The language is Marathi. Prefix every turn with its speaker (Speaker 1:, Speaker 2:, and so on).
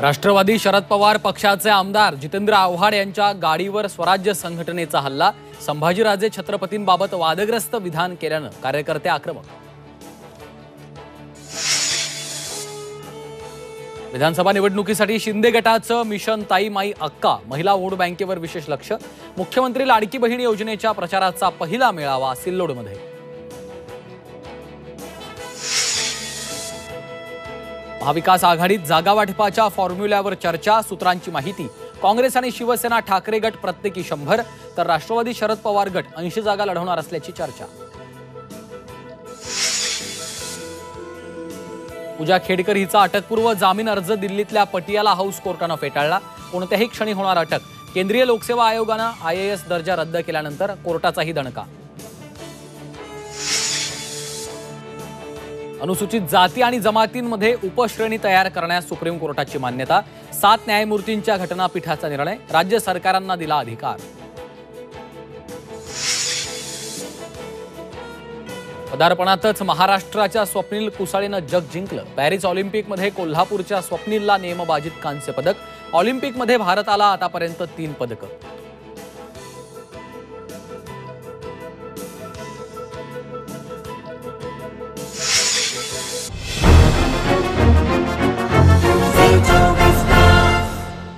Speaker 1: राष्ट्रवादी शरद पवार पक्षाचे आमदार जितेंद्र आव्हाड यांच्या गाडीवर स्वराज्य संघटनेचा हल्ला। संभाजीराजे छत्रपतींबाबत वादग्रस्त विधान केल्याने कार्यकर्ते आक्रमक। विधानसभा निवडणुकीसाठी शिंदे गटाचं मिशन ताई माई अक्का महिला वोट बँकेवर विशेष लक्ष। मुख्यमंत्री लाडकी बहीण योजनेच्या प्रचाराचा पहिला मेळावा सिल्लोडमध्ये। महाविकास आघाडीत जागा वाटपाच्या फॉर्म्युल्यावर चर्चा। सूत्रांची माहिती, काँग्रेस आणि शिवसेना ठाकरे गट प्रत्येकी 100 तर राष्ट्रवादी शरद पवार गट 80 जागा लढवणार असल्याची चर्चा। पूजा खेडकर हिचा अटकपूर्व जामीन अर्ज दिल्लीतल्या पटियाला हाऊस कोर्टाने फेटाळला। कोणत्याही क्षणी होणार अटक। केंद्रीय लोकसेवा आयोगाने IAS दर्जा रद्द केल्यानंतर कोर्टाचाही दणका। अनुसूचित जाती आणि जमातींमध्ये उपश्रेणी तयार करण्यास सुप्रीम कोर्टाची मान्यता। 7 न्यायमूर्तींच्या घटनापीठाचा निर्णय। राज्य सरकारांना दिला अधिकार। पदार्पणातच महाराष्ट्राच्या स्वप्नील कुसाळेनं जग जिंकलं। पॅरिस ऑलिम्पिकमध्ये कोल्हापूरच्या स्वप्नीलला नेमबाजीत कांस्य पदक। ऑलिम्पिकमध्ये भारताला आतापर्यंत 3 पदकं।